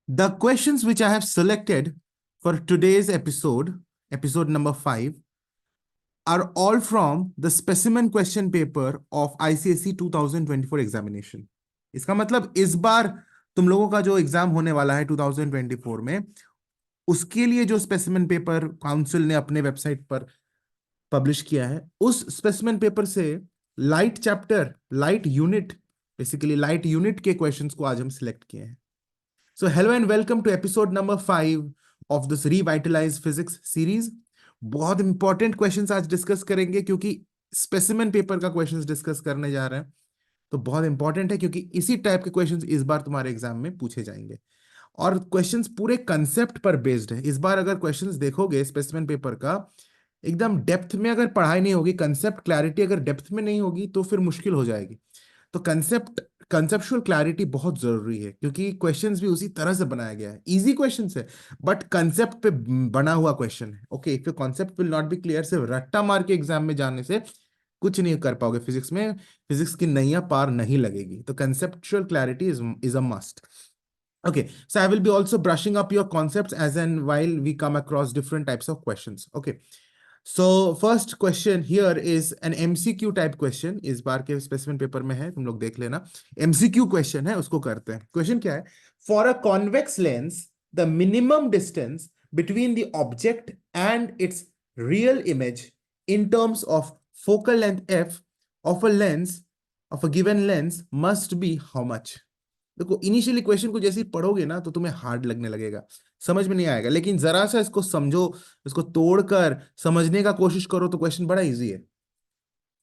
The questions which I have selected for today's episode, episode number 5, are all from the specimen question paper of ICSE 2024 examination. इसका मतलब इस बार तुम लोगों का जो एग्जाम होने वाला है 2024 में, उसके लिए जो स्पेसिमेन पेपर काउंसिल ने अपने वेबसाइट पर पब्लिश किया है, उस स्पेसिमेन पेपर से light chapter, light unit, basically light unit के क्वेश्चंस को आज हम सिलेक्ट किए हैं. So, hello and welcome to episode number 5 of this Revitalize Physics series. बहुत इंपॉर्टेंट क्वेश्चंस आज डिस्कस करेंगे क्योंकि स्पेसिमेन पेपर का क्वेश्चंस डिस्कस करने जा रहे हैं. तो बहुत इंपॉर्टेंट है क्योंकि इसी टाइप के क्वेश्चंस इस बार तुम्हारे एग्जाम में पूछे जाएंगे और क्वेश्चंस पूरे कंसेप्ट पर बेस्ड है. इस बार अगर क्वेश्चंस देखोगे स्पेसिमेन पेपर का, एकदम डेप्थ में अगर पढ़ाई नहीं होगी, कंसेप्ट क्लैरिटी अगर डेप्थ में नहीं होगी तो फिर मुश्किल हो जाएगी. तो कंसेप्चुअल क्लैरिटी बहुत जरूरी है क्योंकि क्वेश्चंस भी उसी तरह से बनाया गया है. इजी क्वेश्चंस है बट कंसेप्ट पे बना हुआ क्वेश्चन है. Okay, if concept will not be clear, सिर्फ रट्टा मार के एग्जाम में जाने से कुछ नहीं कर पाओगे फिजिक्स में. फिजिक्स की नैया पार नहीं लगेगी. तो conceptual clarity is a must. Okay, so I will be also brushing up your concepts as and while we come across different types of questions. Okay, so first question here is an MCQ type question. इस बार के specimen paper में है, तुम लोग देख लेना. MCQ question है, उसको करते हैं. क्वेश्चन क्या है? For a convex lens, the minimum distance between the object and its real image in terms of focal length f of a lens of a given lens must be how much? देखो, initially question को जैसे ही पढ़ोगे ना तो तुम्हें hard लगने लगेगा, समझ में नहीं आएगा. लेकिन जरा सा इसको समझो, इसको तोड़कर समझने का कोशिश करो तो क्वेश्चन बड़ा इजी है.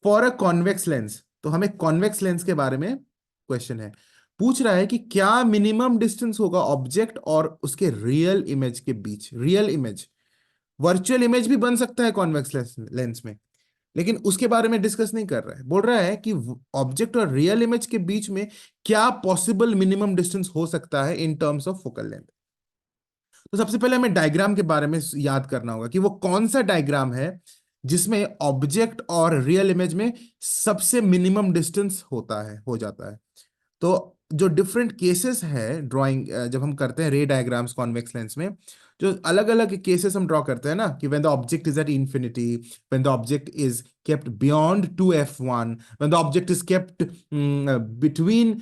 फॉर अ कॉन्वेक्स लेंस, तो हमें कॉन्वेक्स लेंस के बारे में क्वेश्चन है. पूछ रहा है कि क्या मिनिमम डिस्टेंस होगा ऑब्जेक्ट और उसके रियल इमेज के बीच. रियल इमेज, वर्चुअल इमेज भी बन सकता है कॉन्वेक्स लेंस में, लेकिन उसके बारे में डिस्कस नहीं कर रहा है. बोल रहा है कि ऑब्जेक्ट और रियल इमेज के बीच में क्या पॉसिबल मिनिमम डिस्टेंस हो सकता है in terms of focal length. तो सबसे पहले हमें डायग्राम के बारे में याद करना होगा कि वो कौन सा डायग्राम है जिसमें ऑब्जेक्ट और रियल इमेज में सबसे मिनिमम डिस्टेंस होता है, हो जाता है. तो जो डिफरेंट केसेस है ड्राइंग, जब हम करते हैं रे डायग्राम्स कॉन्वेक्स लेंस में, जो अलग अलग केसेस हम ड्रॉ करते हैं ना, कि when the object is at infinity, when the object is kept beyond 2f1, when the object is kept between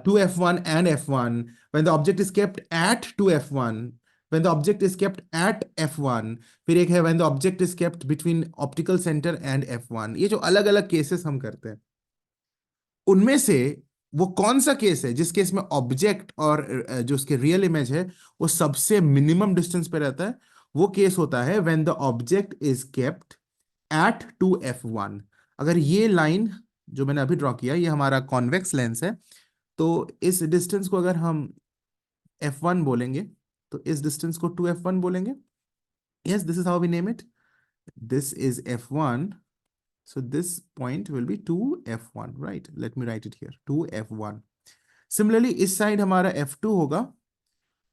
2f1 and f1, when the object is kept at 2f1, when the object is kept at f1, फिर एक है when the object is kept between optical center and f1. ये जो अलग अलग cases हम करते हैं, उनमें से वो कौन सा केस है जिस केस में ऑब्जेक्ट और जो उसके रियल इमेज है वो सबसे मिनिमम डिस्टेंस पे रहता है? वो केस होता है when the object is kept at 2f1. अगर ये लाइन जो मैंने अभी ड्रॉ किया ये हमारा कॉन्वेक्स लेंस है, तो इस डिस्टेंस को अगर हम f1 बोलेंगे तो इस डिस्टेंस को 2f1 बोलेंगे. Yes, this is how we name it. This is f1. So this point will be 2f1, right? Let me write it here, 2f1. Similarly, इस साइड हमारा f2 होगा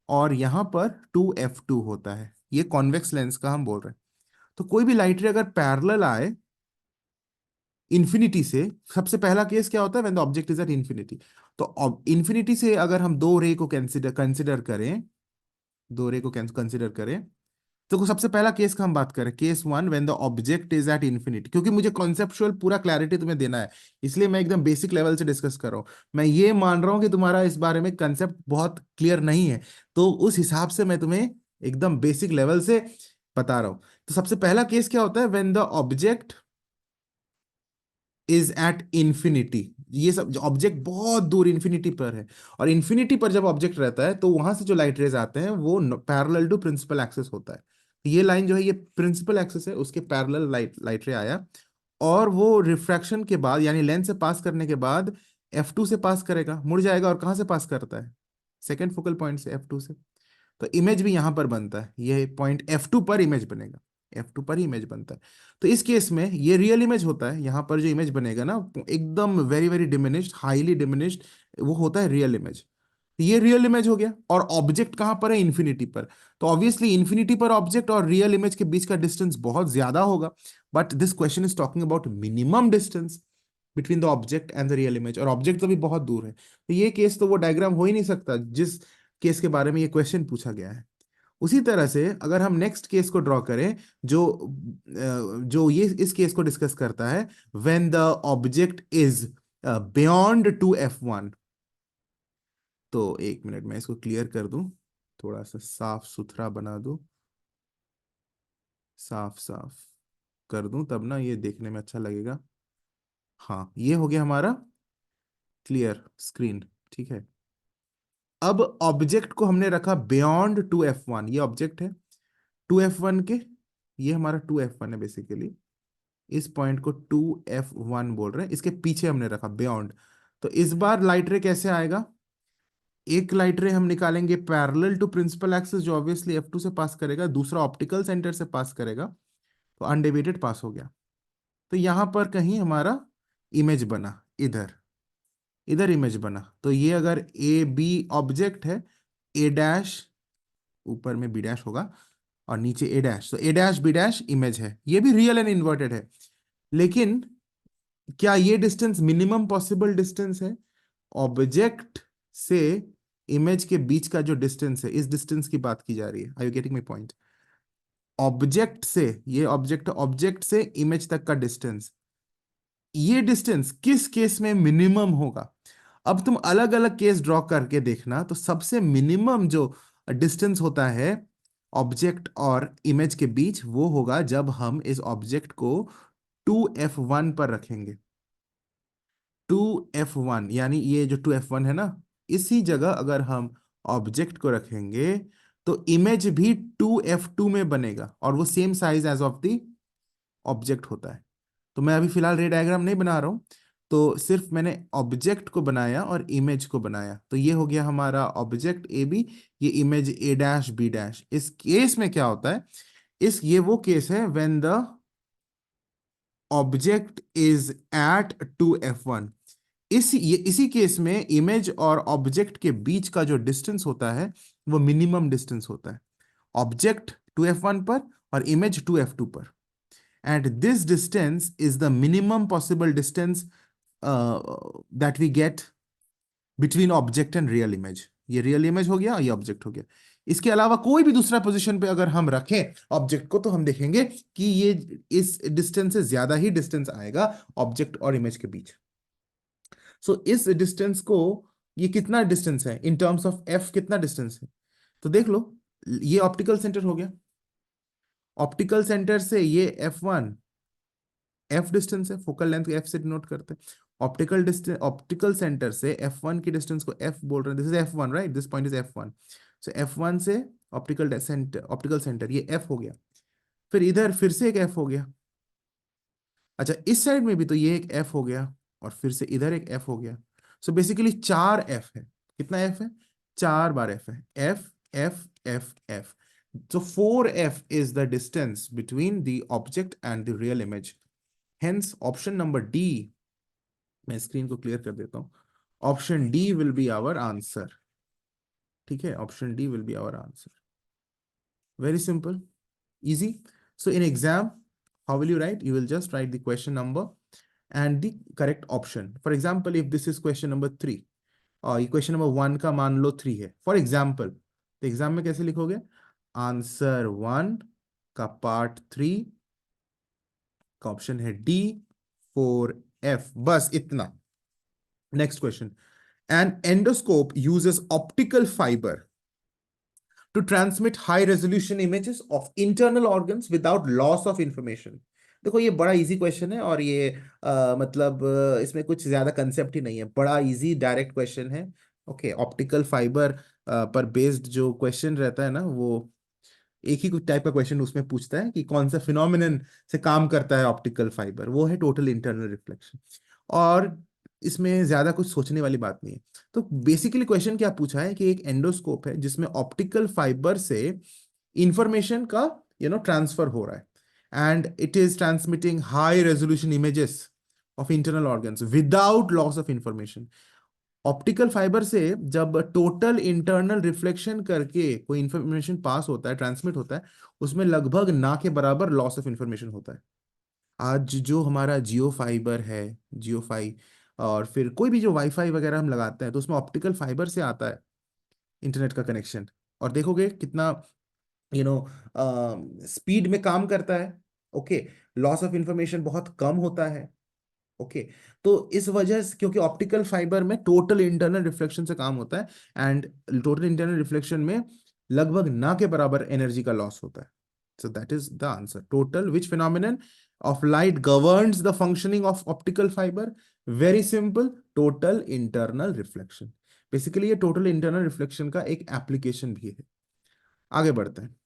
और यहां पर 2f2 होता है. ये कॉन्वेक्स लेंस का हम बोल रहे हैं. तो कोई भी लाइट रे अगर पैरेलल आए इंफिनिटी से, सबसे पहला केस क्या होता है? When the object is at infinity. तो इंफिनिटी से अगर हम दो रे को कंसिडर करें, दो रे को कंसिडर करें, तो सबसे पहला केस का हम बात करें, case 1, when the object is at infinity. क्योंकि मुझे कॉन्सेप्चुअल पूरा क्लैरिटी तुम्हें देना है, इसलिए मैं एकदम बेसिक लेवल से डिस्कस कर रहा हूं. मैं ये मान रहा हूं कि तुम्हारा इस बारे में कंसेप्ट बहुत क्लियर नहीं है, तो उस हिसाब से मैं तुम्हें एकदम बेसिक लेवल से बता रहा हूं. तो सबसे पहला केस क्या होता है? When the object is at infinity. ये सब ऑब्जेक्ट बहुत दूर इंफिनिटी पर है, और इंफिनिटी पर जब ऑब्जेक्ट रहता है तो वहां से जो लाइट रेज आते हैं वो पैरेलल टू प्रिंसिपल एक्सिस होता है. ये लाइन जो है ये प्रिंसिपल एक्सिस है, उसके पैरेलल लाइट रे आया और वो रिफ्रैक्शन के बाद यानी लेंस से पास करने के बाद f2 से पास करेगा, मुड़ जाएगा. और कहाँ से पास करता है? सेकेंड फोकल पॉइंट से, f2 से. तो इमेज भी यहां पर बनता है, ये पॉइंट f2 पर इमेज बनेगा, f2 पर ही इमेज बनता है. तो इस केस में ये रियल इमेज होता है. यहां पर जो इमेज बनेगा ना, एकदम very very diminished, highly diminished, वो होता है रियल इमेज. ये रियल इमेज हो गया. और ऑब्जेक्ट कहां पर है? इंफिनिटी पर. तो ऑब्वियसली इंफिनिटी पर ऑब्जेक्ट और रियल इमेज के बीच का डिस्टेंस बहुत ज्यादा होगा. But this question is talking about minimum distance between the object and the real image, और ऑब्जेक्ट तो भी बहुत दूर है. तो ये केस तो वो डायग्राम हो ही नहीं सकता जिस केस के बारे में ये क्वेश्चन पूछा गया है। उसी तरह से अगर हम नेक्स्ट केस को ड्रॉ करें, जो ये इस केस को डिस्कस करता है, when the object is beyond to F1। तो एक मिनट में इसको क्लियर कर दूं, थोड़ा सा साफ सुथरा बना दूं, साफ साफ कर दूं, तब ना ये देखने में अच्छा लगेगा। हाँ, ये हो गया हमारा क्लियर स्क्रीन। ठीक है, अब ऑब्जेक्ट को हमने रखा बियॉन्ड 2F1। ये ऑब्जेक्ट है 2F1 के, ये हमारा 2F1 है बेसिकली। इस पॉइंट को 2F1 बोल रहे हैं, इसके पीछे हमने रखा बियॉन्ड। तो इस बार लाइट रे कैसे आएगा? एक लाइट रे हम निकालेंगे पैरेलल टू प्रिंसिपल एक्सिस, जो ऑब्वियसली F2 से पास करेगा, दूसरा ऑप्टिकल सेंटर से पास करेगा, तो अनडिवाइडेड पास हो गया। तो यहां पर कहीं हमारा इमेज बना, इधर इधर इमेज बना। तो ये अगर ए बी ऑब्जेक्ट है, ए डैश, ऊपर में बी डैश होगा और नीचे ए डैश, तो ए डैश बी डैश इमेज है। ये भी रियल एंड इन्वर्टेड है, लेकिन क्या ये डिस्टेंस मिनिमम पॉसिबल डिस्टेंस है? ऑब्जेक्ट से इमेज के बीच का जो डिस्टेंस है, इस डिस्टेंस की बात की जा रही है। Are you getting my point? Object से, ये ऑब्जेक्ट, ऑब्जेक्ट से इमेज तक का डिस्टेंस, ये डिस्टेंस किस केस में मिनिमम होगा? अब तुम अलग अलग केस ड्रॉ करके देखना, तो सबसे मिनिमम जो डिस्टेंस होता है ऑब्जेक्ट और इमेज के बीच, वो होगा जब हम इस ऑब्जेक्ट को 2F1 पर रखेंगे। 2F1 यानी ये जो 2F1 है ना, इसी जगह अगर हम ऑब्जेक्ट को रखेंगे तो इमेज भी 2F2 में बनेगा, और वो same size as of the object होता है। तो मैं अभी फिलहाल रे डायग्राम नहीं बना रहा हूं, तो सिर्फ मैंने ऑब्जेक्ट को बनाया और इमेज को बनाया। तो ये हो गया हमारा ऑब्जेक्ट ए बी, ये image A dash B dash. इस केस में क्या होता है, ये वो केस है when the object is at 2F1। इसी केस में इमेज और ऑब्जेक्ट के बीच का जो डिस्टेंस होता है, वो मिनिमम डिस्टेंस होता है। ऑब्जेक्ट 2F1 पर और इमेज 2F2 पर, and this distance is the minimum possible distance that we get between object and real image। ये रियल इमेज हो गया, ये ऑब्जेक्ट हो गया। इसके अलावा कोई भी दूसरा पोजीशन पे अगर हम रखें ऑब्जेक्ट को, तो हम देखेंगे कि ये इस डिस्टेंस से ज्यादा ही डिस्टेंस आएगा ऑब्जेक्ट और इमेज के बीच। सो इस डिस्टेंस को, ये कितना डिस्टेंस है इन टर्म्स ऑफ एफ, कितना डिस्टेंस है? तो देख लो, ये ऑप्टिकल सेंटर हो गया, ऑप्टिकल सेंटर से ये F1 एफ डिस्टेंस है, फोकल लेंथ को एफ से डिनोट करते हैं। ऑप्टिकल डिस्टेंस, ऑप्टिकल सेंटर से F1 की डिस्टेंस को एफ बोल रहे हैं, this is F1 right, this point is F1। So F1 से ऑप्टिकल सेंटर ये एफ हो गया। फिर इधर फिर से एक एफ हो गया। अच्छा, इस साइड में भी तो ये एक एफ हो गया, और फिर से इधर एक एफ हो गया। सो बेसिकली 4 एफ है। कितना एफ है? 4 बार एफ है, F F F F. So 4F is the distance between the object and the real image. Hence, option number D, मैं स्क्रीन को क्लियर कर देता हूं, option D will be our answer. ठीक है, option D will be our answer. Very simple, easy. So in exam, how will you write? You will just write the question number and the correct option. For example, if this is question number 3 और ये question number 1 का मान लो 3 है for example, तो exam में कैसे लिखोगे? Answer 1 का पार्ट 3 का ऑप्शन है डी, 4F, बस इतना। Next question, an endoscope uses optical fiber to transmit high resolution images of internal organs without loss of information। देखो, ये बड़ा इजी क्वेश्चन है, और ये मतलब इसमें कुछ ज्यादा कंसेप्ट ही नहीं है, बड़ा इजी डायरेक्ट क्वेश्चन है। ओके, ऑप्टिकल फाइबर पर बेस्ड जो क्वेश्चन रहता है ना, वो एक ही कुछ टाइप का क्वेश्चन उसमें पूछता है कि कौन सा फिनोमिनन से काम करता है ऑप्टिकल फाइबर, वो है टोटल इंटरनल रिफ्लेक्शन। और इसमें ज्यादा कुछ सोचने वाली बात नहीं है। तो बेसिकली क्वेश्चन क्या पूछा है कि एक एंडोस्कोप है जिसमें ऑप्टिकल फाइबर से इंफॉर्मेशन का ट्रांसफर हो रहा है, and it is transmitting high resolution images of internal organs without loss of information. Optical fibre से जब टोटल इंटरनल रिफ्लेक्शन करके कोई इंफॉर्मेशन पास होता है, ट्रांसमिट होता है, उसमें लगभग ना के बराबर लॉस ऑफ इंफॉर्मेशन होता है। आज जो हमारा जियो फाइबर है, जियो फाई, और फिर कोई भी जो वाईफाई वगैरह हम लगाते हैं, तो उसमें ऑप्टिकल फाइबर से आता है। इंटरनेट का कनेक्शन, और देखोगे कितना यू नो स्पीड में काम करता है। ओके, लॉस ऑफ इंफॉर्मेशन बहुत कम होता है। ओके, तो इस वजह से, क्योंकि ऑप्टिकल फाइबर में टोटल इंटरनल रिफ्लेक्शन से काम होता है, एंड टोटल इंटरनल रिफ्लेक्शन में लगभग ना के बराबर एनर्जी का लॉस होता है। So that is the answer. Total which phenomenon of light governs the functioning of optical fibre? Very simple, total internal reflection. Basically ये टोटल इंटरनल रिफ्लेक्शन का एक एप्लीकेशन भी है। आगे बढ़ते हैं।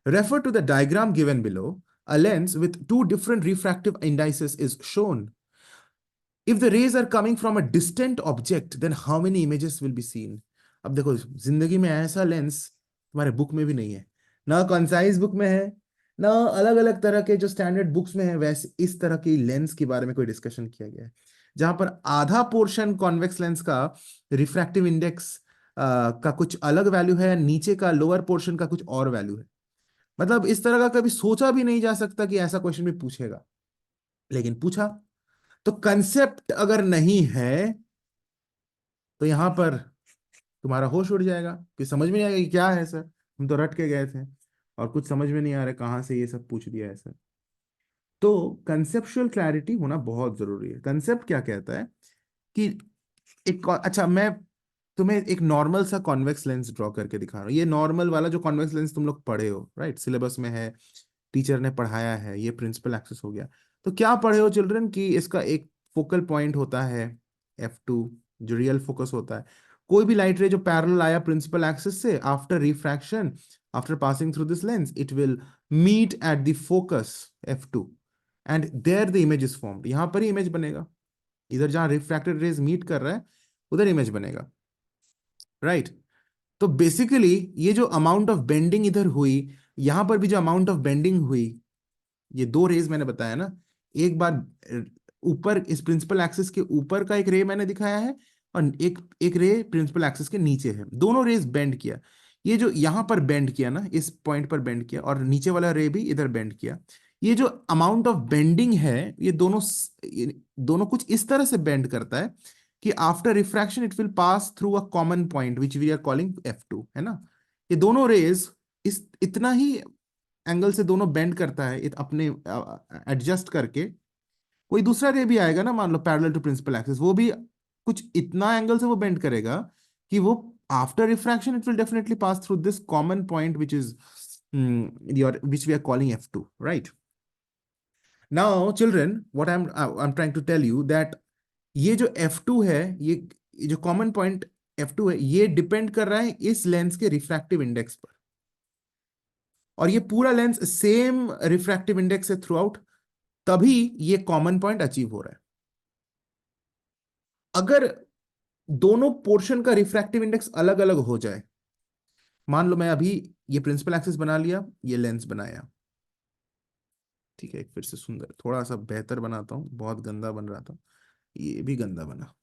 Refer to the diagram given below. A lens with two different refractive indices is shown. If the rays are coming from a distant object, then how many images will be seen? अब देखो, जिंदगी में ऐसा lens तुम्हारे book में भी नहीं है, ना कंसाइज बुक में है, ना अलग अलग तरह के जो स्टैंडर्ड बुक्स में है, वैसे इस तरह की लेंस के बारे में कोई डिस्कशन किया गया है जहां पर आधा पोर्शन कॉन्वेक्स लेंस का रिफ्रैक्टिव इंडेक्स का कुछ अलग वैल्यू है, नीचे का लोअर पोर्शन का कुछ और वैल्यू है। मतलब इस तरह का कभी सोचा भी नहीं जा सकता कि ऐसा क्वेश्चन भी पूछेगा, लेकिन पूछा। तो कंसेप्ट अगर नहीं है तो यहां पर तुम्हारा होश उड़ जाएगा, कि समझ में नहीं आएगा कि क्या है सर, हम तो रट के गए थे और कुछ समझ में नहीं आ रहा कहाँ से ये सब पूछ दिया है सर। तो कंसेप्चुअल क्लैरिटी होना बहुत जरूरी है। कंसेप्ट क्या कहता है कि अच्छा, मैं तुम्हें एक नॉर्मल सा कॉन्वेक्स लेंस ड्रॉ करके दिखा रहा हूँ। ये नॉर्मल वाला जो कॉन्वेक्स लेंस तुम लोग पढ़े हो, राइट, सिलेबस में है, टीचर ने पढ़ाया है, ये प्रिंसिपल एक्सिस हो गया। तो क्या पढ़े हो चिल्ड्रन, कि इसका एक फोकल पॉइंट होता है F2, जो रियल फोकस होता है। कोई भी लाइट रे जो पैरेलल आया प्रिंसिपल एक्सिस से, after refraction, after passing through this lens, it will meet at the focus F2, एंड देयर द इमेज इज फॉर्म्ड। यहां पर ही इमेज बनेगा, इधर जहां रिफ्रैक्टेड रेज मीट कर रहा है उधर इमेज बनेगा, राइट। तो बेसिकली ये जो अमाउंट ऑफ बेंडिंग इधर हुई, यहां पर भी जो अमाउंट ऑफ बेंडिंग हुई, ये दो रेज मैंने बताया ना, एक बार ऊपर इस प्रिंसिपल एक्सिस के ऊपर का एक रे मैंने दिखाया है, और एक एक रे प्रिंसिपल एक्सिस के नीचे है। दोनों रेज बेंड किया, ये जो यहां पर बेंड किया ना, इस पॉइंट पर बेंड किया, और नीचे वाला रे भी इधर बेंड किया। ये जो अमाउंट ऑफ बेंडिंग है, ये दोनों कुछ इस तरह से बेंड करता है कि after refraction it will pass through a common point which we are calling F2, है ना। ये दोनों रेज इस इतना ही एंगल से दोनों बेंड करता है, अपने एडजस्ट करके। कोई दूसरा रे भी आएगा ना, मान लो पैरेलल टू प्रिंसिपल एक्सिस, वो भी कुछ इतना एंगल से वो बेंड करेगा कि वो after refraction it will definitely pass through this common point which is your which we are calling F2, right. Now children, what I am trying to tell you that ये जो F2 है, ये जो common point F2 है, ये depend कर रहा है इस लेंस के रिफ्रैक्टिव इंडेक्स पर, और ये पूरा लेंस सेम रिफ्रैक्टिव इंडेक्स है थ्रू आउट, तभी ये कॉमन पॉइंट अचीव हो रहा है। अगर दोनों पोर्शन का रिफ्रैक्टिव इंडेक्स अलग अलग हो जाए, मान लो मैं अभी ये प्रिंसिपल एक्सिस बना लिया, ये लेंस बनाया, ठीक है, फिर से सुंदर थोड़ा सा बेहतर बनाता हूं, बहुत गंदा बन रहा था, ये भी गंदा बना।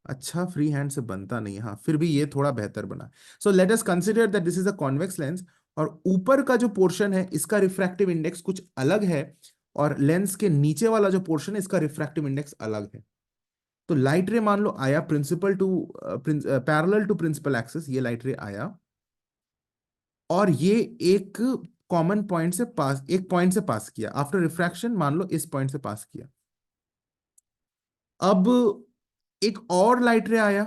अच्छा, फ्री हैंड से बनता नहीं, हाँ फिर भी ये थोड़ा बेहतर बना। So let us consider that this is a convex lens, और ऊपर का जो पोर्शन है इसका रिफ्रैक्टिव इंडेक्स कुछ अलग है, और लेंस के नीचे वाला जो पोर्शन है इसका रिफ्रैक्टिव इंडेक्स अलग है। तो लाइट रे मान लो आया principal to parallel to principal axis, ये लाइट रे आया, और ये एक कॉमन पॉइंट से पास, एक पॉइंट से पास किया आफ्टर रिफ्रैक्शन, मान लो इस पॉइंट से पास किया। अब एक और लाइट रे आया,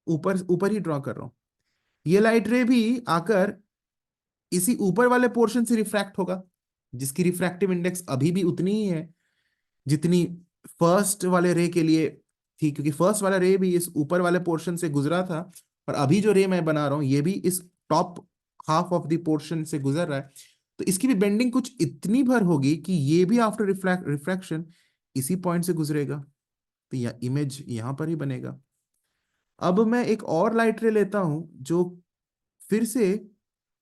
ऊपर ऊपर ही ड्रॉ कर रहा हूं, ये लाइट रे भी आकर इसी ऊपर वाले पोर्शन से रिफ्रैक्ट होगा, जिसकी रिफ्रैक्टिव इंडेक्स अभी भी उतनी ही है जितनी फर्स्ट वाले रे के लिए थी, क्योंकि फर्स्ट वाला रे भी इस ऊपर वाले पोर्शन से गुजरा था, और अभी जो रे मैं बना रहा हूं ये भी इस top half of the portion से गुजर रहा है। तो इसकी भी बेंडिंग कुछ इतनी भर होगी कि ये भी आफ्टर रिफ्रैक्शन इसी पॉइंट से गुजरेगा, तो यह इमेज यहां पर ही बनेगा। अब मैं एक और लाइट रे लेता हूं जो फिर से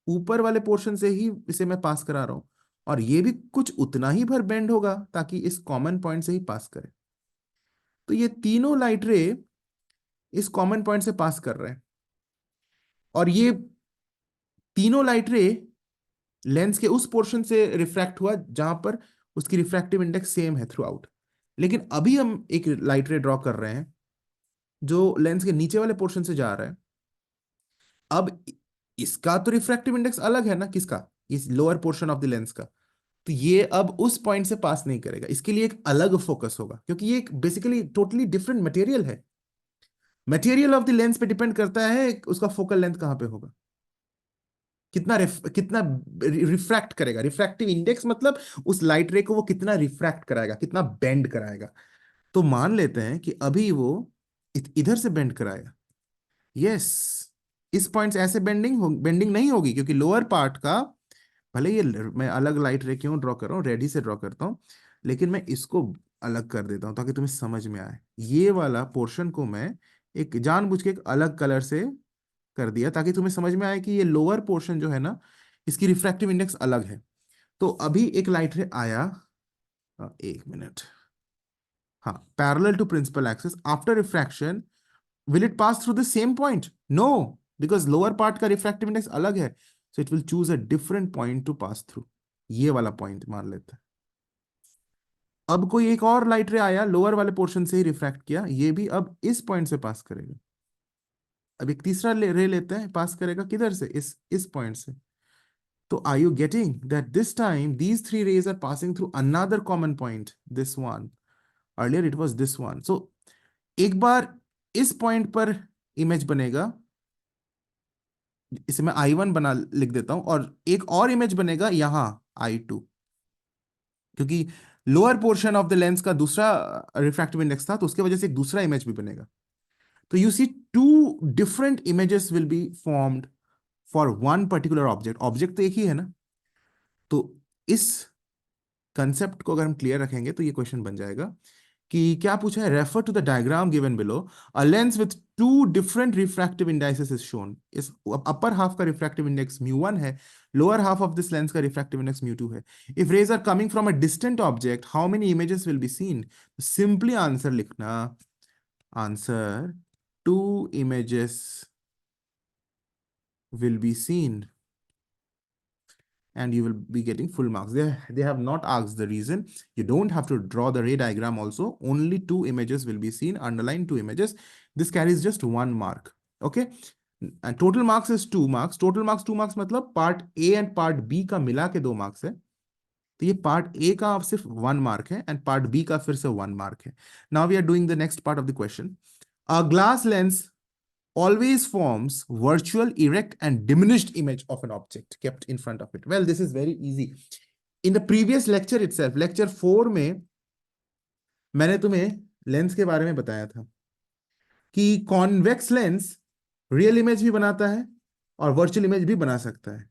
ऊपर वाले पोर्शन से ही इसे मैं पास करा रहा हूं, और ये भी कुछ उतना ही भर बेंड होगा ताकि इस कॉमन पॉइंट से ही पास करे। तो ये तीनों लाइट रे इस कॉमन पॉइंट से पास कर रहे हैं, और ये तीनों लाइट रे लेंस के उस पोर्शन से रिफ्रैक्ट हुआ जहां पर उसकी रिफ्रैक्टिव इंडेक्स सेम है थ्रू आउट। लेकिन अभी हम एक लाइट रे ड्रॉ कर रहे हैं जो लेंस के नीचे वाले पोर्शन से जा रहा है, अब इसका तो रिफ्रैक्टिव इंडेक्स अलग है ना, किसका, इस lower portion of the lens का। तो ये अब उस पॉइंट से पास नहीं करेगा, इसके लिए एक अलग फोकस होगा, क्योंकि ये बेसिकली टोटली डिफरेंट मटेरियल है। मटेरियल ऑफ द लेंस पे डिपेंड करता है उसका फोकल लेंथ कहां पे होगा, कितना रिफ्रैक्ट करेगा। रिफ्रैक्टिव इंडेक्स मतलब उस लाइट रे को वो कितना रिफ्रैक्ट कराएगा, कितना बेंड कराएगा। तो मान लेते हैं कि अभी वो इधर से बेंड कराएगा। यस, इस पॉइंट से ऐसे बेंडिंग नहीं होगी, क्योंकि लोअर पार्ट का, भले ये मैं अलग लाइट रे क्यों ड्रॉ कर रहा हूँ, रेड ही से ड्रॉ करता हूँ, लेकिन मैं इसको अलग कर देता हूँ ताकि तुम्हें समझ में आए। ये वाला पोर्शन को मैं एक जानबूझ के एक अलग कलर से कर दिया ताकि तुम्हें समझ में आए कि ये लोअर पोर्शन जो है ना, इसकी रिफ्रैक्टिव इंडेक्स अलग है। तो अभी एक लाइट रे आया, एक मिनट, हाँ, parallel to principal axis after refraction, will it pass through the same point? No, because lower part का refractive index अलग है, so it will choose a different point to pass through। ये वाला point मान लेते हैं। अब कोई एक और लाइट रे आया, लोअर वाले पोर्शन से ही रिफ्रैक्ट किया, ये भी अब इस पॉइंट से पास करेगा। अब एक तीसरा रे लेते हैं, पास करेगा किधर से, इस पॉइंट से। तो are you getting that this time these three rays are passing through another common point, this one, earlier it was this one। so एक बार इस पॉइंट पर इमेज बनेगा, इसे मैं I1 बना लिख देता हूं, और एक और इमेज बनेगा यहां I2, क्योंकि lower portion of the lens का दूसरा रिफ्रैक्टिव इंडेक्स था, तो उसके वजह से एक दूसरा इमेज भी बनेगा। तो you see two different images will be formed for one particular object. Object तो एक ही है ना। तो इस कंसेप्ट को अगर हम क्लियर रखेंगे तो ये क्वेश्चन बन जाएगा कि क्या पूछा है, refer to the diagram given below, a lens with two different refractive indices is shown. इस अपर हाफ का रिफ्रैक्टिव इंडेक्स म्यू 1 है, lower half of this lens का रिफ्रैक्टिव इंडेक्स म्यू 2 है। If rays are coming from a distant object, how many images will be seen. Simply answer लिखना, answer, two images will be seen, and you will be getting full marks. They have not asked the reason. You don't have to draw the ray diagram also. Only two images will be seen. Underline two images. This carries just 1 mark. Okay. And total marks is 2 marks. Total marks 2 marks मतलब part A and part B का मिला के 2 marks है। तो ये part A का सिर्फ 1 mark है एंड पार्ट बी का फिर से 1 मार्क है। Now we are doing the next part of the question. A glass lens always forms virtual, erect, and diminished image of an object kept in front of it. Well, this is very easy. In the previous lecture itself, lecture 4 में मैंने तुम्हें lens के बारे में बताया था कि convex lens real image भी बनाता है और वर्चुअल इमेज भी बना सकता है।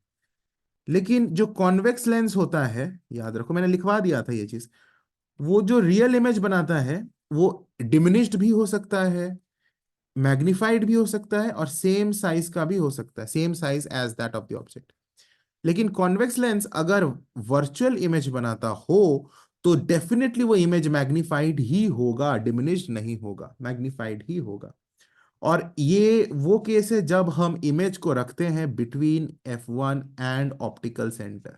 लेकिन जो कॉन्वेक्स लेंस होता है, याद रखो मैंने लिखवा दिया था ये चीज, वो जो रियल इमेज बनाता है वो डिमिनिश्ड भी हो सकता है, मैग्निफाइड भी हो सकता है, और सेम साइज का भी हो सकता है, same size as that of the object. लेकिन कॉन्वेक्स लेंस अगर वर्चुअल इमेज बनाता हो तो डेफिनेटली वो इमेज मैग्निफाइड ही होगा, डिमिनिश्ड नहीं होगा, मैग्निफाइड ही होगा। और ये वो केस है जब हम इमेज को रखते हैं between F1 and optical centre.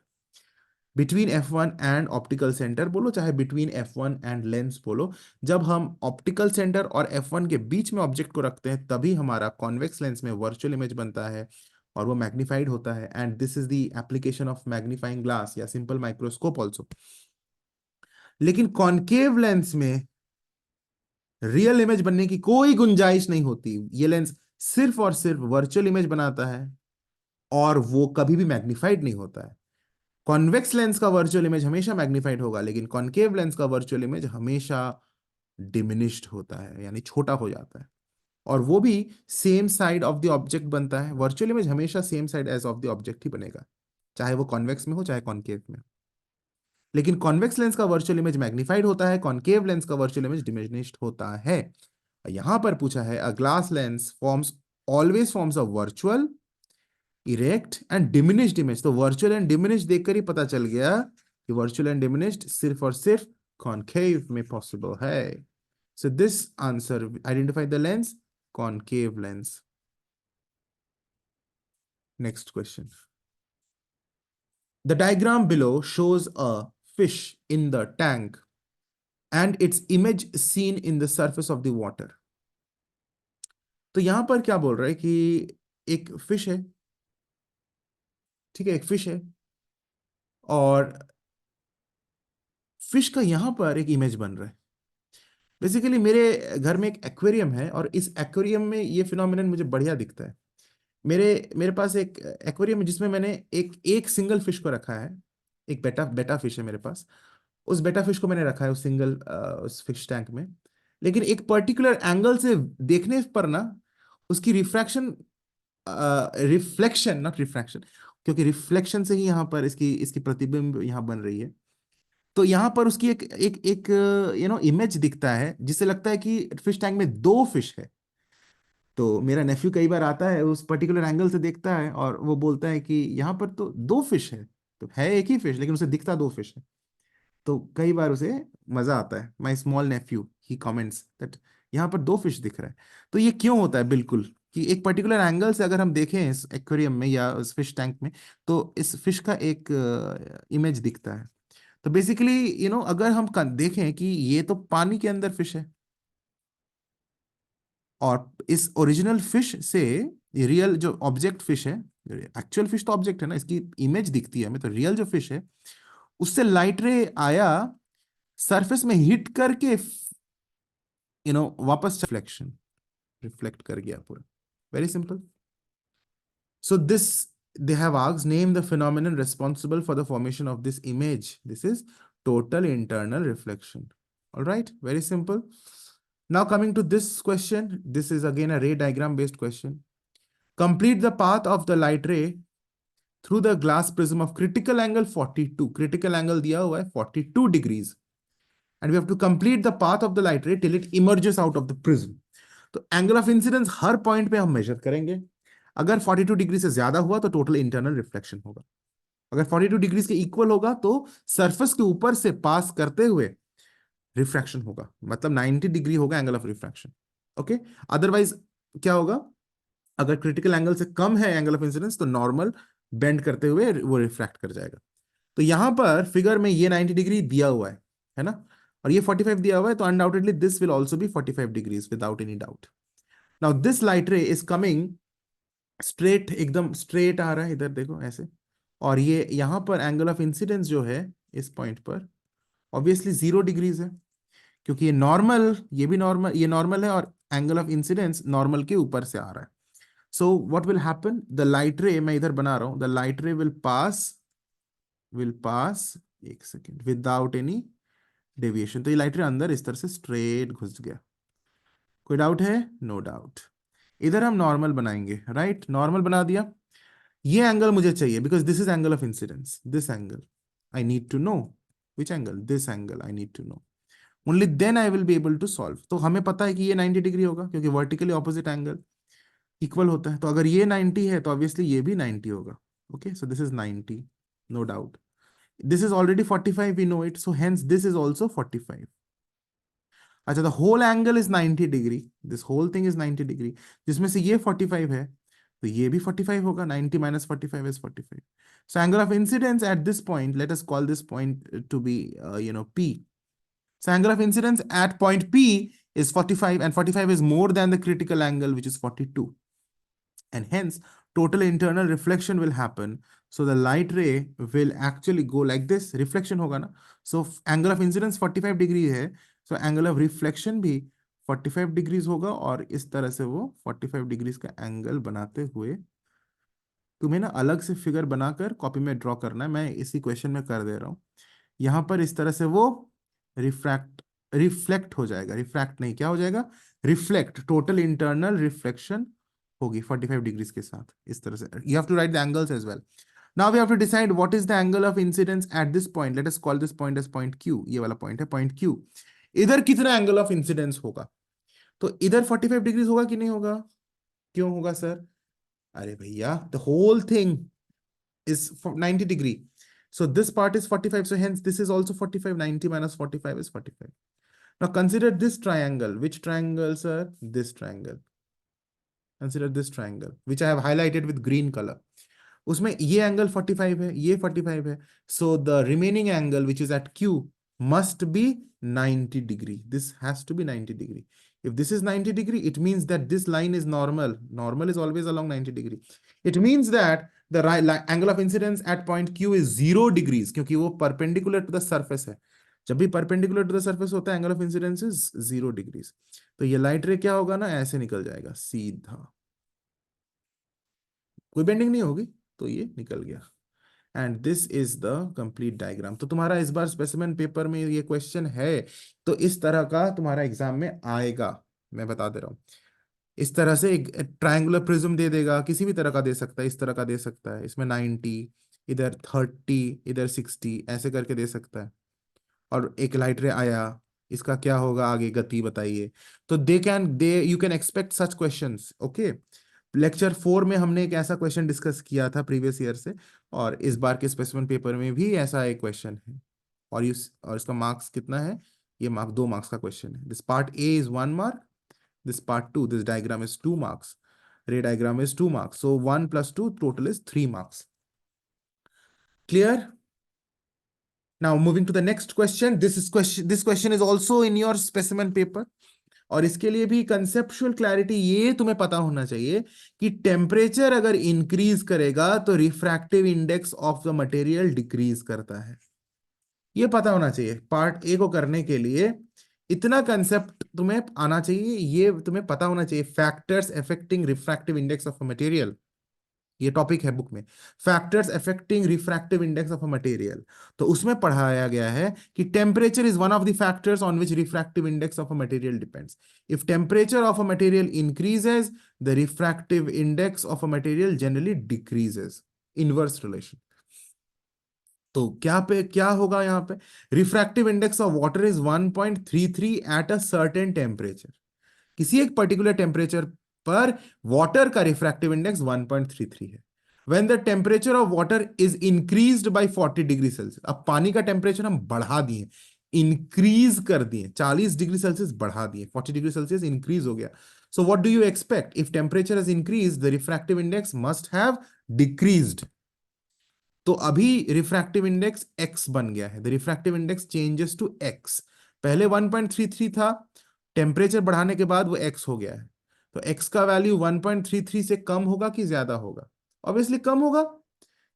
Between F1 and optical centre बोलो, चाहे बिटवीन F1 एंड लेंस बोलो, जब हम ऑप्टिकल सेंटर और F1 के बीच में ऑब्जेक्ट को रखते हैं तभी हमारा कॉन्वेक्स लेंस में वर्चुअल इमेज बनता है और वो मैग्निफाइड होता है। And this is the application of magnifying glass या सिंपल माइक्रोस्कोप ऑल्सो। लेकिन कॉन्केव लेंस में रियल इमेज बनने की कोई गुंजाइश नहीं होती। ये लेंस सिर्फ और सिर्फ वर्चुअल इमेज बनाता है और वो कभी भी मैग्निफाइड नहीं होता है। कॉन्वेक्स लेंस का वर्चुअल इमेज हमेशा मैग्निफाइड होगा, लेकिन कॉन्केव लेंस का वर्चुअल इमेज हमेशा डिमिनिश्ड होता है, यानी छोटा हो जाता है। और वो भी same side of the object बनता है। वर्चुअल इमेज हमेशा same side as of the object ही बनेगा, चाहे वो कॉन्वेक्स में हो चाहे कॉन्केव में। लेकिन कॉन्वेक्स लेंस का वर्चुअल इमेज मैग्निफाइड होता है, कॉन्केव लेंस का वर्चुअल इमेज डिमिनिश्ड होता है। यहां पर पूछा है, अ glass lens forms always forms a virtual, erect and diminished image. तो वर्चुअल एंड डिमिनिश्ड देखकर ही पता चल गया कि वर्चुअल एंड डिमिनिश्ड सिर्फ और सिर्फ कॉन्केव में पॉसिबल है। So this answer identify the lens, concave lens. Next question. The diagram below shows a fish in the tank and its image seen in the surface of the water. तो यहां पर क्या बोल रहा है कि एक फिश है, ठीक है, एक फिश है, और फिश का यहां पर एक इमेज बन रहा है। बेसिकली मेरे घर में एक एक्वेरियम है, और इस एक्वेरियम में ये फिनोमिनन मुझे बढ़िया दिखता है। मेरे मेरे पास एक एक्वेरियम है जिसमें मैंने एक एक सिंगल फिश को रखा है। एक बेटा बेटा फिश है मेरे पास। उस बेटा फिश को मैंने रखा है उस सिंगल उस फिश टैंक में। लेकिन एक पर्टिकुलर एंगल से देखने पर ना, उसकी रिफ्रैक्शन, रिफ्लेक्शन नॉट रिफ्रैक्शन, क्योंकि रिफ्लेक्शन से ही यहाँ पर इसकी इसकी प्रतिबिंब यहाँ बन रही है। तो यहाँ पर उसकी एक एक एक इमेज दिखता है, जिससे लगता है कि फिश टैंक में दो फिश है। तो मेरा नेफ्यू कई बार आता है, उस पर्टिकुलर एंगल से देखता है, और वो बोलता है कि यहाँ पर तो दो फिश है। तो है एक ही फिश, लेकिन उसे दिखता दो फिश है। तो कई बार उसे मजा आता है। माई स्मॉल नेफ्यू ही कमेंट्स दैट यहाँ पर दो फिश दिख रहा है। तो ये क्यों होता है? बिल्कुल, कि एक पर्टिकुलर एंगल से अगर हम देखें इस एक्वेरियम में या इस फिश टैंक में, तो इस फिश का एक इमेज दिखता है। तो बेसिकली अगर हम देखें कि ये तो पानी के अंदर फिश है, और इस ओरिजिनल फिश से रियल जो ऑब्जेक्ट फिश है, एक्चुअल फिश तो ऑब्जेक्ट है ना, इसकी इमेज दिखती है हमें, तो रियल जो फिश है उससे लाइट रे आया, सरफेस में हिट करके वापस रिफ्लेक्शन, रिफ्लेक्ट कर गया पूरा। Very simple. So this, they have asked, name the phenomenon responsible for the formation of this image. This is total internal reflection. All right, very simple. Now coming to this question, this is again a ray diagram based question. Complete the path of the light ray through the glass prism of critical angle 42. Critical angle दिया हुआ है 42 degrees, and we have to complete the path of the light ray till it emerges out of the prism. तो angle of incidence her point पे हम major करेंगे। अगर 42 degree से ज्यादा हुआ तो टोटल इंटरनल रिफ्लेक्शन होगा। अगर 42 डिग्री के इक्वल होगा तो सरफेस के ऊपर से पास करते हुए रिफ्रैक्शन होगा, मतलब 90 डिग्री होगा angle of refraction. Okay, otherwise क्या होगा? अगर क्रिटिकल एंगल से कम है एंगल ऑफ इंसिडेंस, तो नॉर्मल बेंड करते हुए वो रिफ्रैक्ट कर जाएगा। तो यहां पर फिगर में ये 90 डिग्री दिया हुआ है ना, और ये 45 दिया हुआ है, तो undoubtedly this will also be 45 degrees without any doubt. Now this light रे इज कमिंग स्ट्रेट, एकदम स्ट्रेट आ रहा है, इधर देखो ऐसे। और ये यहां पर एंगल ऑफ इंसिडेंस जो है इस पॉइंट पर ऑब्वियसली 0 डिग्रीज है, क्योंकि ये नॉर्मल, ये भी नॉर्मल, ये नॉर्मल है, और एंगल ऑफ इंसिडेंस नॉर्मल के ऊपर से आ रहा है। So what will happen, the light रे, मैं इधर बना रहा हूं, द लाइट रे विल पास एक सेकेंड विदाउट एनी डेविएशन। तो ये लाइट रे अंदर इस तरह से स्ट्रेट घुस गया। कोई डाउट है? No doubt. इधर हम नॉर्मल बनाएंगे, राइट? नॉर्मल बना दिया। ये एंगल मुझे चाहिए, because this is angle of incidence, this angle I need to know. Which angle? This angle I need to know, only then I will be able to solve. तो हमें पता है कि ये 90 डिग्री होगा, क्योंकि वर्टिकली ऑपोजिट एंगल इक्वल होता है। तो अगर ये 90 है तो ऑब्वियसली ये भी 90 होगा। Okay, so this is 90, no doubt. This is already 45, we know it, so hence this is also 45। अच्छा, the whole angle is 90 degree, this whole thing is 90 degree, जिसमें से ये 45 है, तो ये भी 45 होगा। 90 minus 45 is 45. So angle of incidence at this point, let us call this point to be P. So angle of incidence at point P is 45, and 45 is more than the critical angle, which is 42, and hence total internal reflection will happen. So the light ray will actually go like this, reflection होगा ना। So angle of incidence 45 degree है, so angle of reflection भी 45 degrees होगा, और इस तरह से वो 45 डिग्रीज का एंगल बनाते हुए, तुम्हें ना अलग से फिगर बनाकर कॉपी में ड्रॉ करना है, मैं इसी क्वेश्चन में कर दे रहा हूं। यहां पर इस तरह से वो रिफ्लेक्ट हो जाएगा, रिफ्रैक्ट नहीं, क्या हो जाएगा? रिफ्लेक्ट, टोटल इंटरनल रिफ्लेक्शन होगी 45 डिग्रीज के साथ, इस तरह से। You have to write the angles as well. Now we have to decide what is the angle of incidence at this point. Let us call this point as point Q. ये वाला point है point Q. इधर कितना angle of incidence होगा? तो इधर 45 degrees होगा कि नहीं होगा? क्यों होगा सर? अरे भैया, the whole thing is 90 degree. So this part is 45. So hence this is also 45. 90 minus 45 is 45. Now consider this triangle. Which triangle, sir? This triangle. Consider this triangle, which I have highlighted with green color. उसमें ये angle 45 है, ये 45 है. So the remaining angle which is at Q must be 90 degree. This has to be 90 degree. If this is 90 degree, it means that this line is normal. Normal is always along 90 degree. It means that the angle of incidence at point Q is 0 degrees, क्योंकि वो perpendicular to the surface है. जब भी perpendicular to the surface होता है, angle of incidence is 0 degrees. तो ये light रे क्या होगा ना, ऐसे निकल जाएगा सीधा, कोई बेंडिंग नहीं होगी, तो ये निकल गया. And this is the complete diagram. तो तुम्हारा इस बार स्पेसिमेन पेपर में ये क्वेश्चन है, तो इस तरह का तुम्हारा एग्जाम में आएगा, मैं बता दे रहा हूँ. इस तरह से एक ट्रायंगुलर प्रिज्म दे देगा, किसी भी तरह का दे सकता है, इस तरह का दे सकता है, इसमें 90, इधर 30, इधर 60, ऐसे करके दे सकता है. और एक लाइट रे आया, इसका क्या होगा आगे, गति बताइए. तो they you can expect such questions. Okay, lecture 4 में हमने एक ऐसा क्वेश्चन डिस्कस किया था प्रीवियस ईयर से, और इस बार के स्पेसिमेन पेपर में भी ऐसा एक क्वेश्चन है. और इसका मार्क्स कितना है, ये 2 मार्क्स का क्वेश्चन है. This part A is 1 mark, this part 2, this diagram is 2 marks, ray diagram is 2 marks, so 1 plus 2 total is 3 marks. Clear? Now moving to the next question. This question is also in your specimen paper, और इसके लिए भी conceptual clarity ये तुम्हें पता होना चाहिए कि टेम्परेचर अगर इंक्रीज करेगा तो refractive index of the material decrease करता है. ये पता होना चाहिए. पार्ट ए को करने के लिए इतना कंसेप्ट तुम्हें आना चाहिए, ये तुम्हें पता होना चाहिए. Factors affecting refractive index of a material, ये टॉपिक है बुक में. Factors affecting refractive index of a material. तो उसमें पढ़ाया गया है कि temperature is one of the factors on which refractive index of a material depends. If temperature of a material increases, the refractive index of a material generally decreases. Inverse relation. तो क्या होगा यहाँ पे, refractive index of water is 1.33 at a certain temperature. किसी एक particular temperature पर water का refractive index 1.33 है. When the temperature of water is increased by 40 degree Celsius. अब पानी का टेम्परेचर हम बढ़ा दिए, इंक्रीज कर दिए, 40 डिग्री सेल्सियस बढ़ा दिए, 40 डिग्री सेल्सियस इंक्रीज हो गया. So what do you expect, if temperature has increase the refractive index must have decreased. तो अभी रिफ्रैक्टिव इंडेक्स x बन गया है. The refractive index changes to x. पहले 1.33 था, टेम्परेचर बढ़ाने के बाद वो x हो गया है. तो x का वैल्यू 1.33 से कम होगा कि ज्यादा होगा? ऑब्वियसली कम होगा,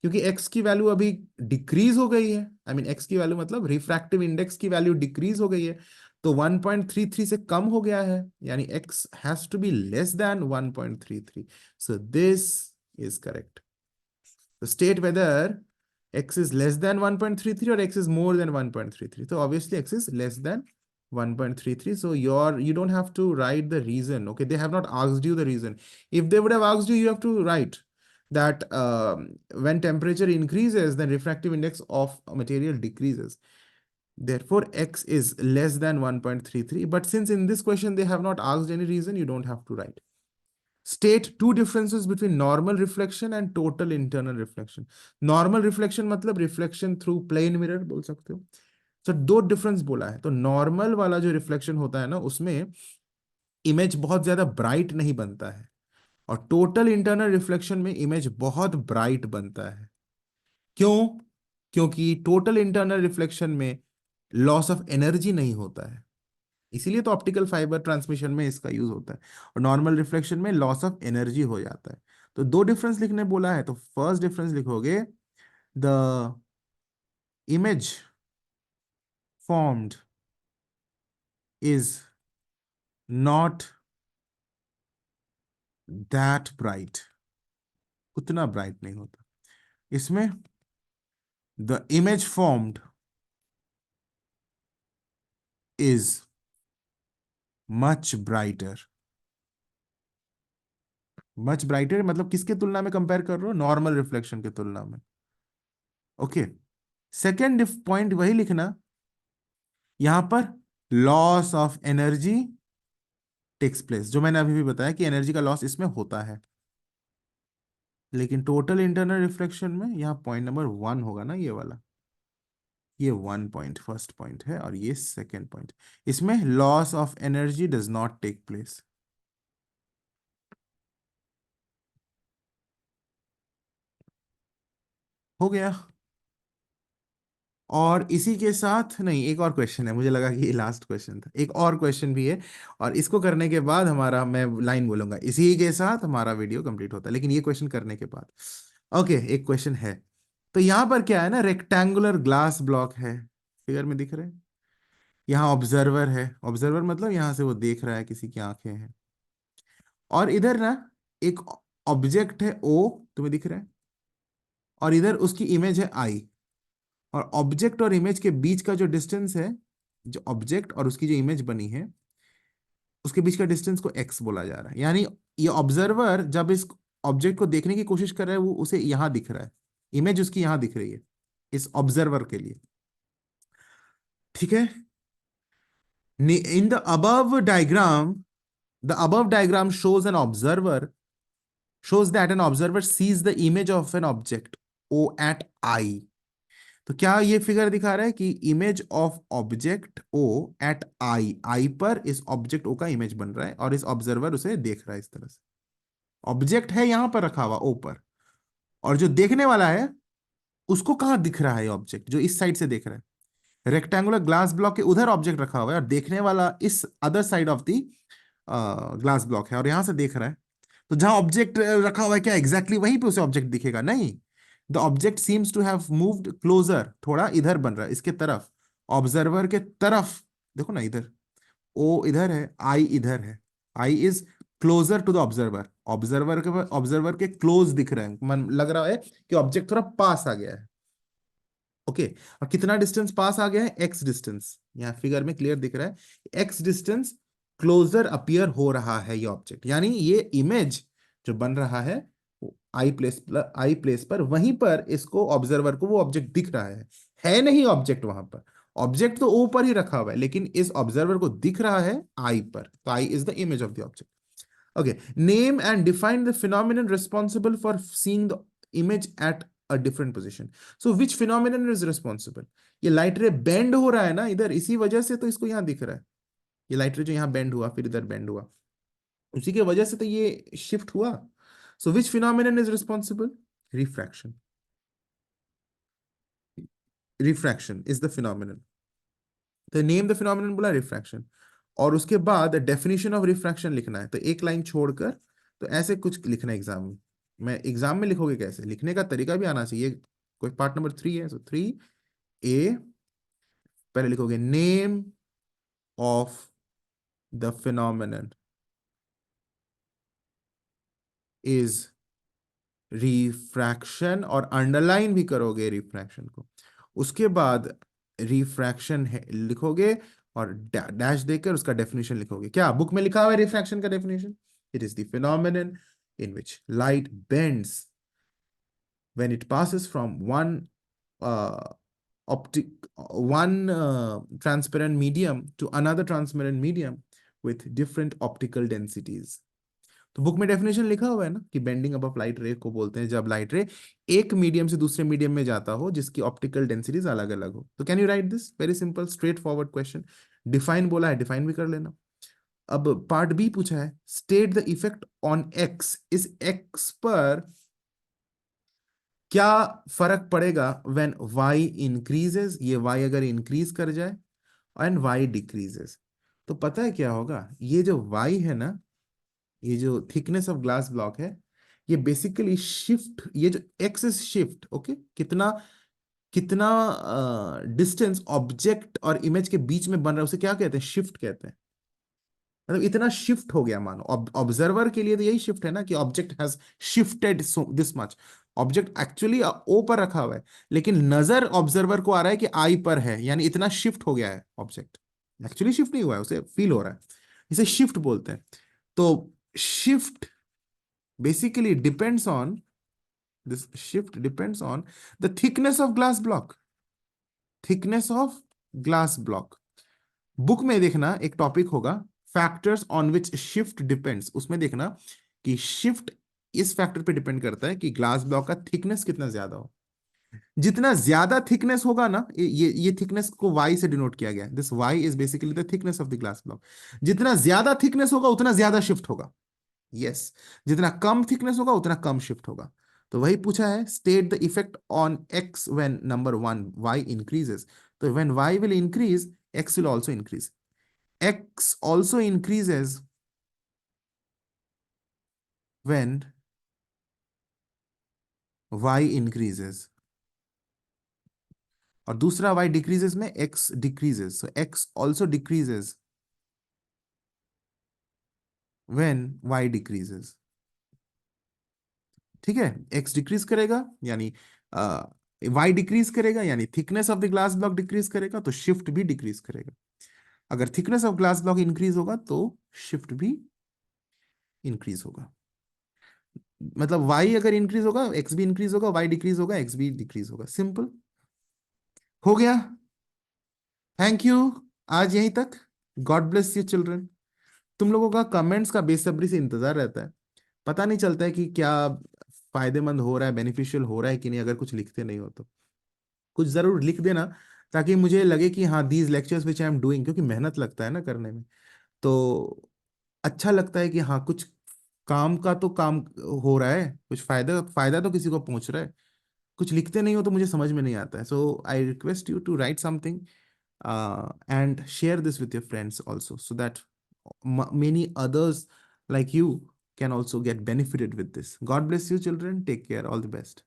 क्योंकि x की वैल्यू अभी डिक्रीज हो गई है. आई मीन x की वैल्यू मतलब रिफ्रैक्टिव इंडेक्स की वैल्यू डिक्रीज हो गई है. तो 1.33 से कम हो गया है, यानी x has to be less than 1.33. So this is correct. So state whether x is less than 1.33 or x is more than 1.33. So obviously x is less than 1.33. So you don't have to write the reason. Okay, they have not asked you the reason. If they would have asked you, you have to write that when temperature increases, then refractive index of a material decreases. Therefore, x is less than 1.33. But since in this question they have not asked any reason, you don't have to write. State two differences between normal reflection and total internal reflection. Normal reflection मतलब reflection through plane mirror बोल सकते हो. तो दो difference बोला है. तो normal वाला जो रिफ्लेक्शन होता है ना, उसमें इमेज बहुत ज्यादा ब्राइट नहीं बनता है, और टोटल इंटरनल रिफ्लेक्शन में इमेज बहुत ब्राइट बनता है. क्यों? क्योंकि टोटल इंटरनल रिफ्लेक्शन में लॉस ऑफ एनर्जी नहीं होता है, इसीलिए तो ऑप्टिकल फाइबर ट्रांसमिशन में इसका यूज होता है. और नॉर्मल रिफ्लेक्शन में लॉस ऑफ एनर्जी हो जाता है. तो दो डिफरेंस लिखने बोला है, तो फर्स्ट डिफरेंस लिखोगे, the image formed is not that bright. उतना ब्राइट नहीं होता. इसमें the image formed is much brighter. Much brighter मतलब किसके तुलना में कंपेयर कर रहे हो? नॉर्मल रिफ्लेक्शन की तुलना में. ओके, सेकेंड पॉइंट वही लिखना, यहां पर loss of energy takes place, जो मैंने अभी भी बताया कि एनर्जी का लॉस इसमें होता है. लेकिन टोटल इंटरनल रिफ्लेक्शन में यहां पॉइंट नंबर 1 होगा ना, ये वाला. ये 1 पॉइंट फर्स्ट पॉइंट है, और ये सेकेंड पॉइंट. इसमें loss of energy does not take place. हो गया. और इसी के साथ नहीं, एक और क्वेश्चन है, मुझे लगा कि ये लास्ट क्वेश्चन था, एक और क्वेश्चन भी है, और इसको करने के बाद हमारा, मैं लाइन बोलूंगा, इसी के साथ हमारा वीडियो कंप्लीट होता है, लेकिन ये क्वेश्चन करने के बाद। ओके, एक क्वेश्चन है। तो यहाँ पर क्या है ना, रेक्टेंगुलर ग्लास ब्लॉक है, फिगर में दिख रहे हैं। यहाँ ऑब्जर्वर है, ऑब्जर्वर मतलब यहाँ से वो देख रहा है, किसी की आंखें हैं। और इधर ना एक ऑब्जेक्ट है ओ, तुम्हें दिख रहा है, और इधर उसकी इमेज है आई। और ऑब्जेक्ट और इमेज के बीच का जो डिस्टेंस है, जो ऑब्जेक्ट और उसकी जो इमेज बनी है, उसके बीच का डिस्टेंस को एक्स बोला जा रहा है। यानी ये ऑब्जर्वर जब इस ऑब्जेक्ट को देखने की कोशिश कर रहा है, वो उसे यहां दिख रहा है, इमेज उसकी यहां दिख रही है इस ऑब्जर्वर के लिए। ठीक है। In the above diagram shows that an observer sees the image of an object O at I। तो क्या ये फिगर दिखा रहा है कि image of object O at I, I पर इस ऑब्जेक्ट ओ का इमेज बन रहा है, और इस ऑब्जर्वर उसे देख रहा है इस तरह से। ऑब्जेक्ट है यहां पर रखा हुआ ओ पर, और जो देखने वाला है उसको कहां दिख रहा है, ऑब्जेक्ट जो इस साइड से देख रहा है, रेक्टेंगुलर ग्लास ब्लॉक के उधर ऑब्जेक्ट रखा हुआ है, और देखने वाला इस other side of the glass block है, और यहां से देख रहा है। तो जहां ऑब्जेक्ट रखा हुआ है, क्या एग्जैक्टली वहीं पे उसे ऑब्जेक्ट दिखेगा? नहीं, the object seems to have moved closer, थोड़ा इधर बन रहा है, इसके तरफ, ऑब्जर्वर के तरफ। देखो ना, इधर ओ इधर है, आई इधर है, I is closer to the observer, observer के क्लोज दिख रहे हैं, मन लग रहा है कि ऑब्जेक्ट थोड़ा पास आ गया है। ओके, और कितना डिस्टेंस पास आ गया है? एक्स डिस्टेंस, यहाँ फिगर में क्लियर दिख रहा है, एक्स डिस्टेंस क्लोजर अपीयर हो रहा है ये ऑब्जेक्ट। यानी ये इमेज जो बन रहा है आई प्लेस पर, वहीं पर इसको ऑब्जर्वर को वो ऑब्जेक्ट दिख रहा है नहीं ऑब्जेक्ट वहां पर, ऑब्जेक्ट तो ऊपर ही रखा हुआ है, लेकिन इस ऑब्जर्वर को दिख रहा है आई पर, तो I is the image of the object. Okay, name and define the phenomenon responsible for seeing the image at a different position. So which phenomenon is responsible? ये लाइट रे बेंड हो रहा है ना इधर, इसी वजह से तो इसको यहां दिख रहा है। ये लाइट रे जो यहाँ बेंड हुआ, फिर इधर बेंड हुआ, उसी के वजह से तो ये शिफ्ट हुआ। So which phenomenon is responsible? Refraction. Refraction is the phenomenon. तो नेम द फिनोमिनन बोला, रिफ्रैक्शन। और उसके बाद डेफिनेशन ऑफ रिफ्रैक्शन लिखना है, तो एक लाइन छोड़कर, तो ऐसे कुछ लिखना है एग्जाम में। मैं एग्जाम में लिखोगे कैसे, लिखने का तरीका भी आना चाहिए। कोई पार्ट नंबर 3 है, तो 3A, पहले लिखोगे name of the phenomenon is refraction, और अंडरलाइन भी करोगे रिफ्रैक्शन को। उसके बाद रिफ्रैक्शन है लिखोगे, और डैश देकर उसका डेफिनेशन लिखोगे। क्या बुक में लिखा हुआ है रिफ्रैक्शन का definition? It is the phenomenon in which light bends when it passes from one transparent medium to another transparent medium with different optical densities। तो बुक में डेफिनेशन लिखा हुआ है ना कि बेंडिंग अबव लाइट रे को बोलते हैं जब लाइट रे एक मीडियम से दूसरे मीडियम में जाता हो जिसकी ऑप्टिकल डेंसिटीज अलग अलग हो। तो can you right this? Very simple straight forward question. Define बोला है, डिफाइन भी कर लेना। अब पार्ट बी पूछा है, state the effect on x, इस एक्स पर क्या फर्क पड़ेगा व्हेन वाई इंक्रीजेस, ये वाई अगर इंक्रीज कर जाए एंड वाई डिक्रीजेस, तो पता है क्या होगा? ये जो वाई है ना, ये जो थिकनेस ऑफ ग्लास ब्लॉक है, ये बेसिकली शिफ्ट, ये जो एक्स इज शिफ्ट, ओके, कितना कितना डिस्टेंस ऑब्जेक्ट और इमेज के बीच में बन रहा है, उसे क्या कहते हैं? शिफ्ट कहते हैं। मतलब इतना शिफ्ट हो गया, मानो ऑब्जर्वर के लिए तो यही शिफ्ट है ना कि object has shifted this much. Object actually O पर रखा हुआ है, लेकिन नजर ऑब्जर्वर को आ रहा है कि आई पर है, यानी इतना शिफ्ट हो गया है ऑब्जेक्ट। एक्चुअली शिफ्ट नहीं हुआ है, उसे फील हो रहा है, इसे शिफ्ट बोलते हैं। तो shift basically depends on, this shift depends on the thickness of glass block, thickness of glass block। Book में देखना एक टॉपिक होगा, factors on which shift depends, उसमें देखना कि शिफ्ट इस फैक्टर पे डिपेंड करता है कि ग्लास ब्लॉक का थिकनेस कितना ज्यादा हो। जितना ज्यादा थिकनेस होगा ना, ये थिकनेस को वाई से डिनोट किया गया है, this y is basically the thickness of the glass block. जितना ज्यादा थिकनेस होगा उतना ज्यादा शिफ्ट होगा। यस, जितना कम थिकनेस होगा उतना कम शिफ्ट होगा। तो वही पूछा है, state the effect on X when number one Y increases. तो when Y will increase, X will also increase. X also increases when Y increases, और दूसरा y डिक्रीजेस में x decreases, so x also decreases when y decreases. ठीक है, x decrease करेगा यानी y decrease करेगा, यानी thickness of the glass block decrease करेगा, तो शिफ्ट भी डिक्रीज करेगा। अगर thickness of glass block increase होगा तो शिफ्ट भी इंक्रीज होगा। मतलब y अगर इंक्रीज होगा x भी इंक्रीज होगा, y डिक्रीज होगा x भी डिक्रीज होगा। सिंपल हो गया। थैंक यू, आज यहीं तक। God bless you children. तुम लोगों का कमेंट्स का बेसब्री से इंतजार रहता है। पता नहीं चलता है कि क्या फायदेमंद हो रहा है, बेनिफिशियल हो रहा है कि नहीं, अगर कुछ लिखते नहीं हो तो कुछ जरूर लिख देना, ताकि मुझे लगे कि हाँ these lectures which I am doing, क्योंकि मेहनत लगता है ना करने में, तो अच्छा लगता है कि हाँ कुछ काम का तो काम हो रहा है, कुछ फायदा फायदा तो किसी को पहुंच रहा है। कुछ लिखते नहीं हो तो मुझे समझ में नहीं आता है। So I request you to write something and share this with your friends also, so that many others like you can also get benefited with this. God bless you children, take care, all the best.